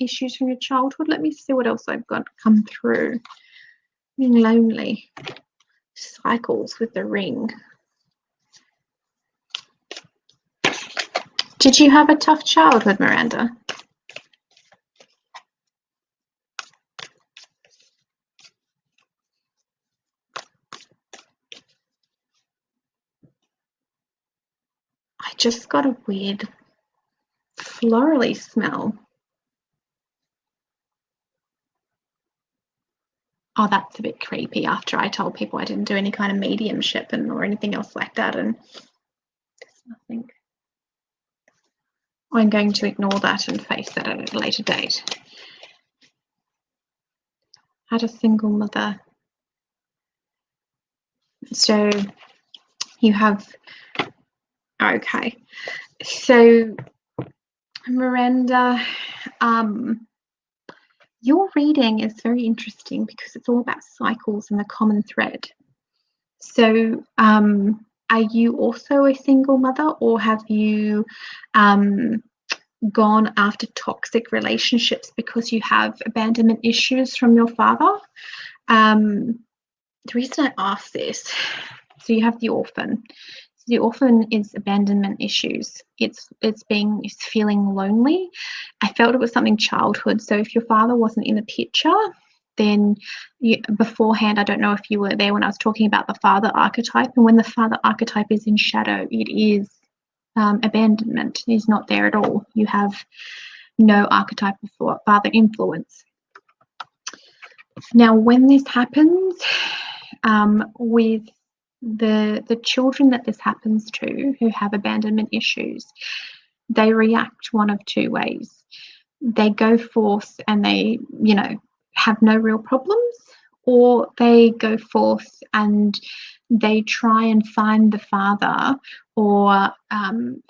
issues from your childhood? Let me see what else I've got come through. Being lonely. Cycles with the ring. Did you have a tough childhood, Miranda? I just got a weird florally smell. Oh, that's a bit creepy after I told people I didn't do any kind of mediumship or anything else like that, and there's nothing. I'm going to ignore that and face that at a later date. Had a single mother. So you have, okay. So Miranda, your reading is very interesting because it's all about cycles and the common thread. So are you also a single mother, or have you gone after toxic relationships because you have abandonment issues from your father? The reason I ask this, so you have the orphan. So the orphan is abandonment issues. It's feeling lonely. I felt it was something childhood. So if your father wasn't in the picture, then beforehand, I don't know if you were there when I was talking about the father archetype. And when the father archetype is in shadow, it is abandonment. It is not there at all. You have no archetype of father influence. Now, when this happens, with the children that this happens to who have abandonment issues, they react one of two ways. They go forth and they, have no real problems, or they go forth and they try and find the father or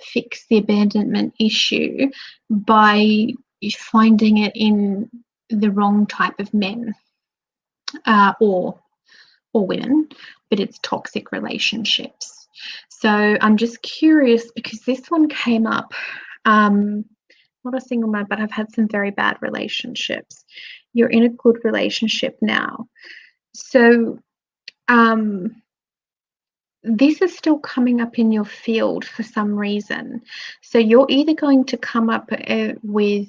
fix the abandonment issue by finding it in the wrong type of men or women, but it's toxic relationships. So I'm just curious because this one came up, not a single mother, but I've had some very bad relationships. You're in a good relationship now. So this is still coming up in your field for some reason. So you're either going to come up with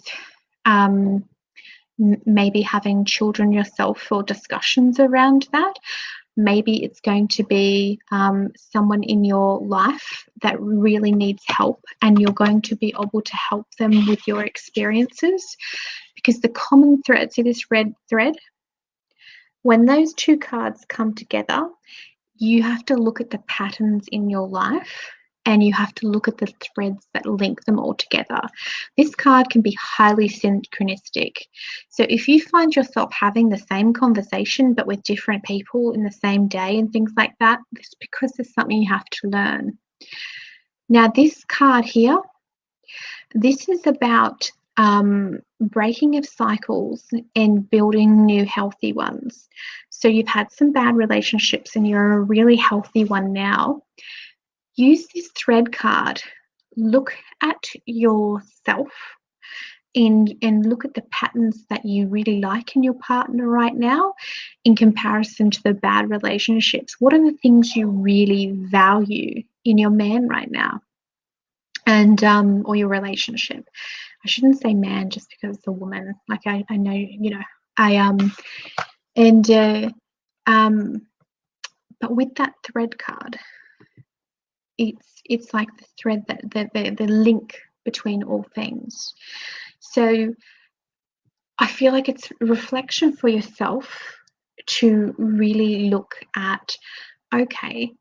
maybe having children yourself or discussions around that. Maybe it's going to be someone in your life that really needs help, and you're going to be able to help them with your experiences, because the common thread, see this red thread? When those two cards come together, you have to look at the patterns in your life and you have to look at the threads that link them all together. This card can be highly synchronistic. So if you find yourself having the same conversation but with different people in the same day and things like that, it's because there's something you have to learn. Now, this card here, this is about breaking of cycles and building new healthy ones. So you've had some bad relationships and you're a really healthy one now. Use this thread card. Look at yourself and look at the patterns that you really like in your partner right now in comparison to the bad relationships. What are the things you really value in your man right now? And or your relationship. I shouldn't say man just because it's a woman. Like I know, but with that thread card, it's like the thread that the link between all things. So I feel like it's a reflection for yourself to really look at, okay,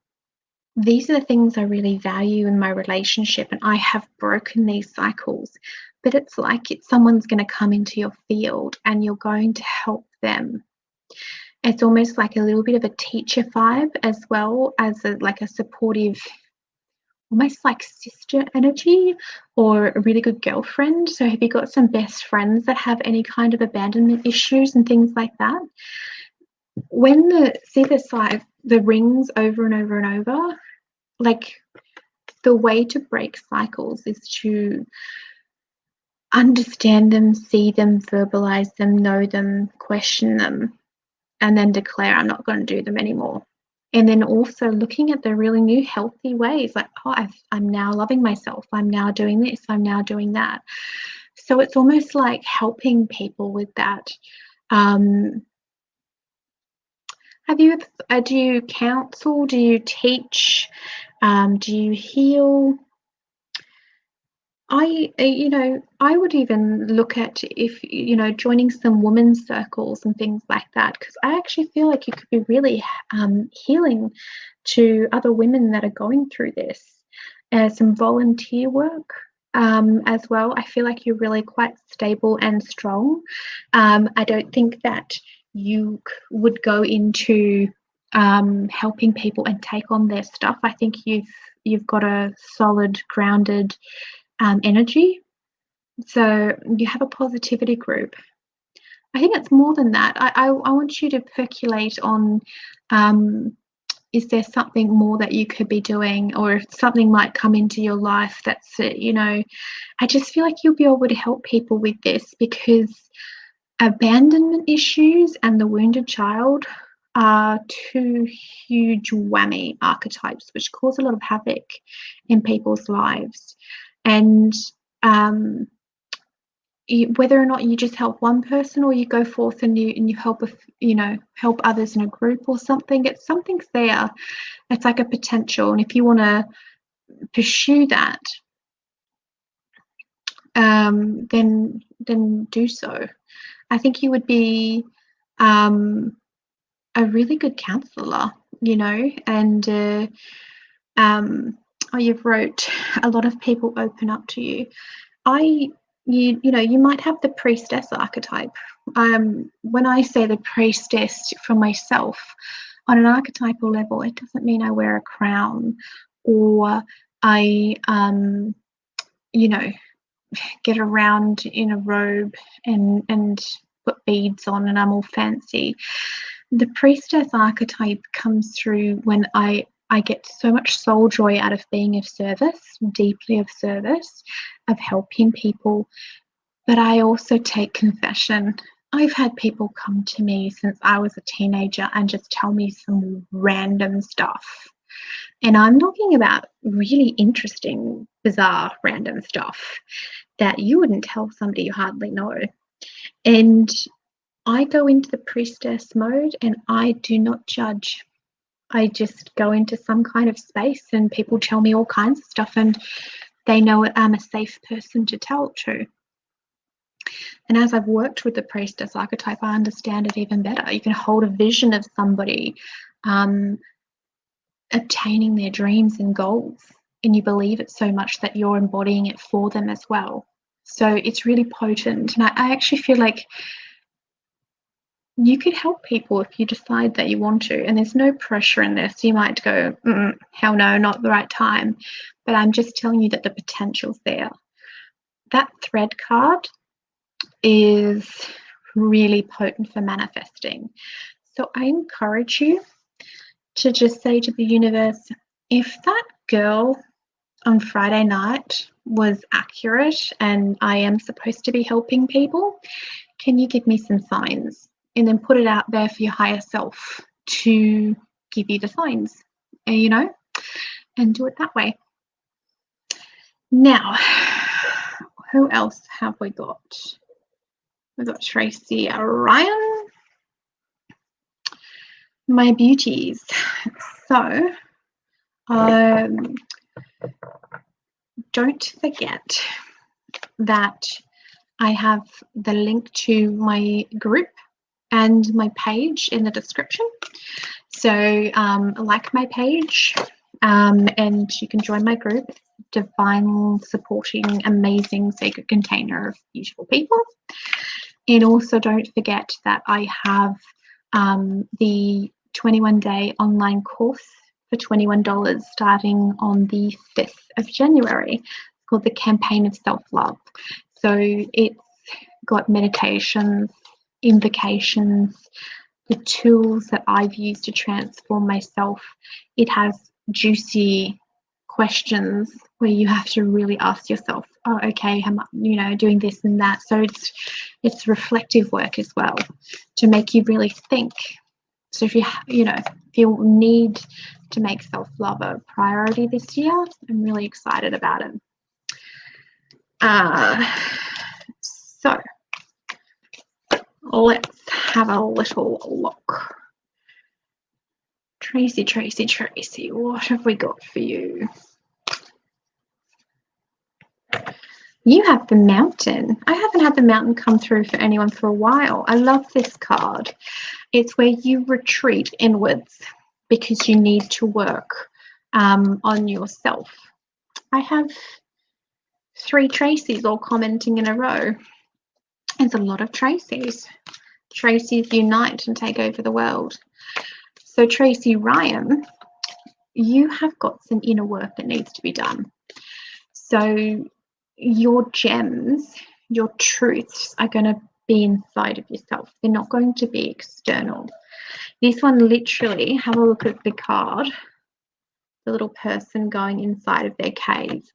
these are the things I really value in my relationship, and I have broken these cycles. But it's like someone's going to come into your field and you're going to help them. It's almost like a little bit of a teacher vibe, as well as like a supportive, almost like sister energy, or a really good girlfriend. So have you got some best friends that have any kind of abandonment issues and things like that? When see the side, the rings over and over and over, like the way to break cycles is to understand them, see them, verbalize them, know them, question them, and then declare I'm not going to do them anymore. And then also looking at the really new healthy ways, like, oh, I'm now loving myself. I'm now doing this. I'm now doing that. So it's almost like helping people with that. Do you counsel? Do you teach? Do you heal? I would even look at if, joining some women's circles and things like that, because I actually feel like you could be really healing to other women that are going through this. Some volunteer work as well. I feel like you're really quite stable and strong. I don't think that you would go into helping people and take on their stuff. I think you've got a solid, grounded energy. So you have a positivity group. I think it's more than that. I want you to percolate on, is there something more that you could be doing, or if something might come into your life that's, I just feel like you'll be able to help people with this, because abandonment issues and the wounded child are two huge whammy archetypes which cause a lot of havoc in people's lives. And whether or not you just help one person or you go forth and you help help others in a group or something, something's there. It's like a potential, and if you want to pursue that, then do so. I think you would be a really good counselor, and you've wrote a lot of people open up to you. You might have the priestess archetype. When I say the priestess for myself, on an archetypal level, it doesn't mean I wear a crown or I, get around in a robe and put beads on and I'm all fancy. The priestess archetype comes through when I get so much soul joy out of being of service, deeply of service, of helping people. But I also take confession. I've had people come to me since I was a teenager and just tell me some random stuff. And I'm talking about really interesting, bizarre, random stuff that you wouldn't tell somebody you hardly know. And I go into the priestess mode and I do not judge. I just go into some kind of space and people tell me all kinds of stuff and they know I'm a safe person to tell it to. And as I've worked with the priestess archetype, I understand it even better. You can hold a vision of somebody obtaining their dreams and goals, and you believe it so much that you're embodying it for them as well. So it's really potent. And I actually feel like you could help people if you decide that you want to, and there's no pressure in this. You might go, hell no, not the right time. But I'm just telling you that the potential's there. That thread card is really potent for manifesting. So I encourage you to just say to the universe, if that girl on Friday night was accurate and I am supposed to be helping people, can you give me some signs? And then put it out there for your higher self to give you the signs, and do it that way. Now, who else have we got? We've got Tracy Ryan. My beauties. So, don't forget that I have the link to my group and my page in the description. So like my page and you can join my group. Divine, supporting, amazing, sacred container of beautiful people. And also don't forget that I have the 21-day online course for $21 starting on the 5th of January. It's called the Campaign of Self-Love. So it's got meditations, invocations, the tools that I've used to transform myself. It has juicy questions where you have to really ask yourself, oh, okay, doing this and that. So it's reflective work as well to make you really think So if you need to make self-love a priority this year, I'm really excited about it. So let's have a little look. Tracy, what have we got for you? You have the Mountain. I haven't had the Mountain come through for anyone for a while. I love this card. It's where you retreat inwards because you need to work on yourself. I have 3 Tracys all commenting in a row. There's a lot of Tracys. Tracys unite and take over the world. So Tracy Ryan, you have got some inner work that needs to be done. So your gems, your truths are going to be inside of yourself. They're not going to be external. This one literally, have a look at the card, the little person going inside of their cave.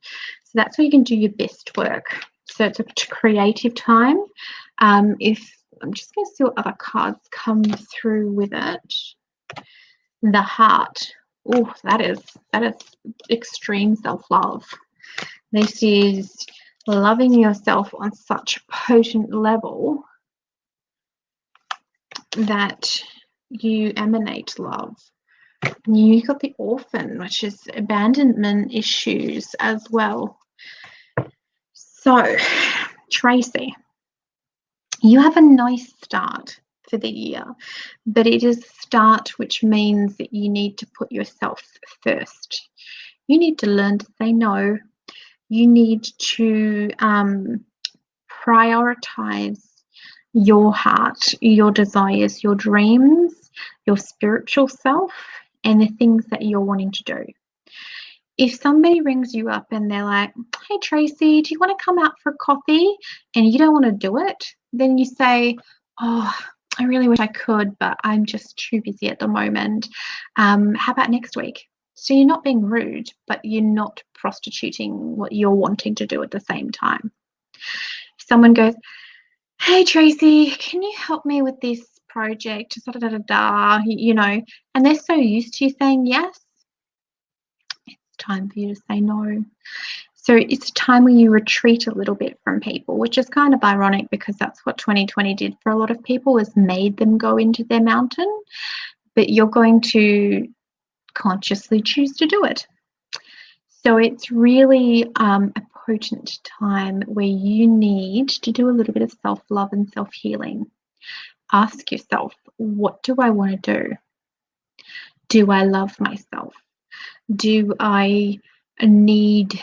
So that's where you can do your best work. So it's a creative time. If I'm just going to see what other cards come through with it. The Heart. Oh, that is extreme self-love. This is loving yourself on such a potent level that you emanate love. You got the Orphan, which is abandonment issues as well. So, Tracy, you have a nice start for the year, but it is a start which means that you need to put yourself first. You need to learn to say no. You need to prioritize your heart, your desires, your dreams, your spiritual self, and the things that you're wanting to do. If somebody rings you up and they're like, hey, Tracy, do you want to come out for coffee? And you don't want to do it, then you say, oh, I really wish I could, but I'm just too busy at the moment. How about next week? So you're not being rude, but you're not prostituting what you're wanting to do at the same time. If someone goes, hey, Tracy, can you help me with this project? And they're so used to you saying yes, it's time for you to say no. So it's a time where you retreat a little bit from people, which is kind of ironic because that's what 2020 did for a lot of people, was made them go into their mountain. But you're going to consciously choose to do it. So it's really a potent time where you need to do a little bit of self-love and self-healing. Ask yourself, what do I want to do? Do I love myself? Do I need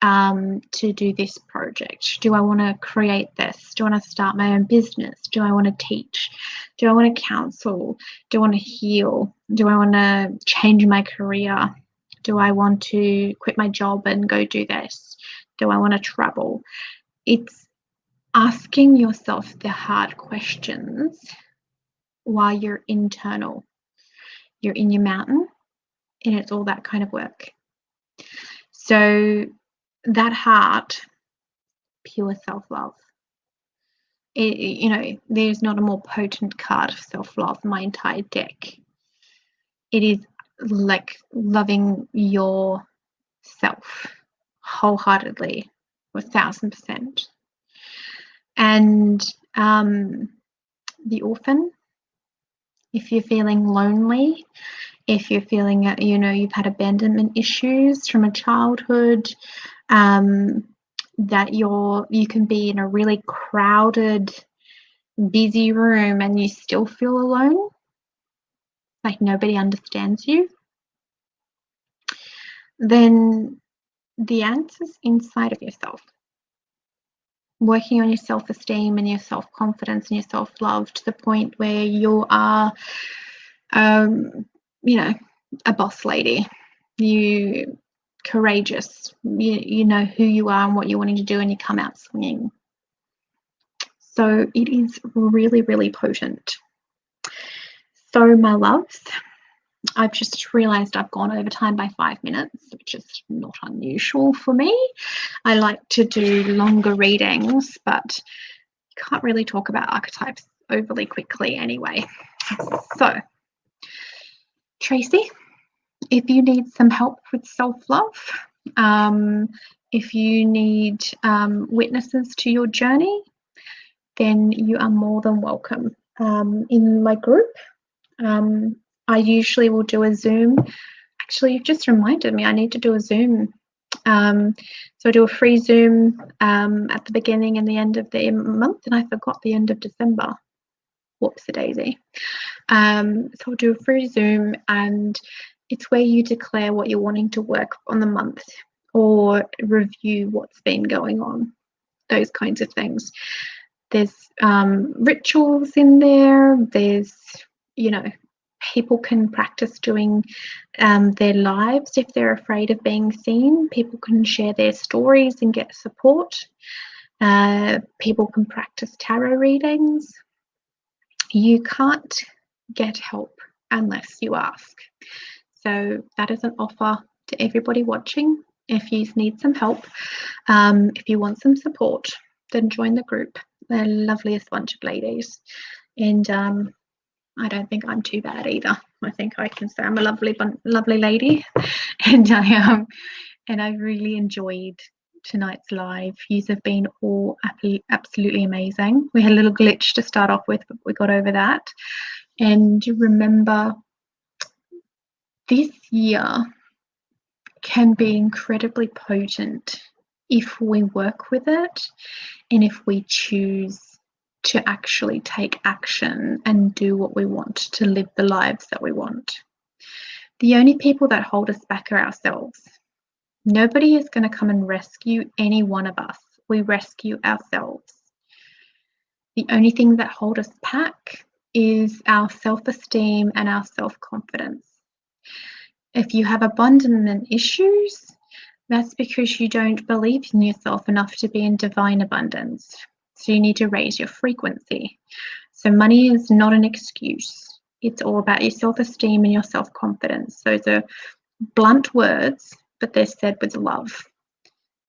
to do this project? Do I want to create this? Do I want to start my own business? Do I want to teach? Do I want to counsel? Do I want to heal? Do I want to change my career? Do I want to quit my job and go do this? Do I want to travel? It's asking yourself the hard questions while you're internal. You're in your mountain, and it's all that kind of work. So that heart, pure self-love. There's not a more potent card of self-love in my entire deck. It is like loving yourself wholeheartedly, 1,000%. And the Orphan, if you're feeling lonely, if you're feeling, you've had abandonment issues from a childhood, that you can be in a really crowded, busy room and you still feel alone, like nobody understands you, then the answer's inside of yourself. Working on your self-esteem and your self-confidence and your self-love to the point where you are, a boss lady. You courageous. You know who you are and what you're wanting to do, and you come out swinging. So it is really, really potent. So my loves, I've just realized I've gone over time by 5 minutes, which is not unusual for me. I like to do longer readings, but you can't really talk about archetypes overly quickly anyway. So Tracy, if you need some help with self-love, if you need witnesses to your journey, then you are more than welcome. In my group, I usually will do a Zoom. Actually, you've just reminded me I need to do a Zoom. So I do a free Zoom at the beginning and the end of the month, and I forgot the end of December. Whoops-a-daisy. So I'll do a free Zoom, and it's where you declare what you're wanting to work on the month or review what's been going on, those kinds of things. There's rituals in there. There's, people can practice doing their lives if they're afraid of being seen. People can share their stories and get support. People can practice tarot readings. You can't get help unless you ask. So that is an offer to everybody watching. If you need some help, if you want some support, then join the group. They're the loveliest bunch of ladies. And I don't think I'm too bad either. I think I can say I'm a lovely lady. And I really enjoyed tonight's live. You have been all absolutely amazing. We had a little glitch to start off with, but we got over that. And remember, this year can be incredibly potent if we work with it and if we choose to actually take action and do what we want to live the lives that we want. The only people that hold us back are ourselves. Nobody is going to come and rescue any one of us. We rescue ourselves. The only thing that hold us back is our self-esteem and our self-confidence. If you have abandonment issues, that's because you don't believe in yourself enough to be in divine abundance. So you need to raise your frequency. So money is not an excuse. It's all about your self-esteem and your self-confidence. Those are blunt words, but they're said with love.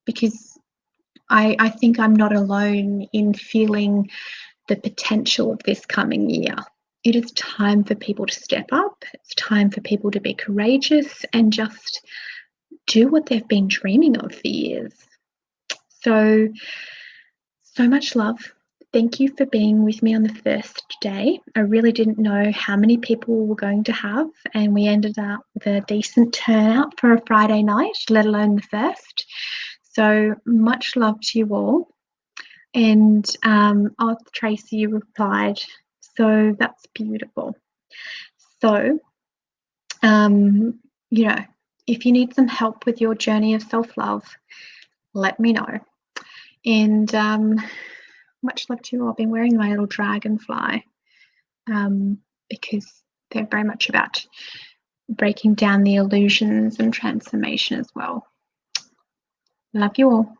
Because I think I'm not alone in feeling the potential of this coming year. It is time for people to step up. It's time for people to be courageous and just do what they've been dreaming of for years. So much love. Thank you for being with me on the first day. I really didn't know how many people we were going to have, and we ended up with a decent turnout for a Friday night, let alone the first. So much love to you all. And Tracy replied, so that's beautiful. So, if you need some help with your journey of self-love, let me know. And much love to you all. I've been wearing my little dragonfly because they're very much about breaking down the illusions and transformation as well. Love you all.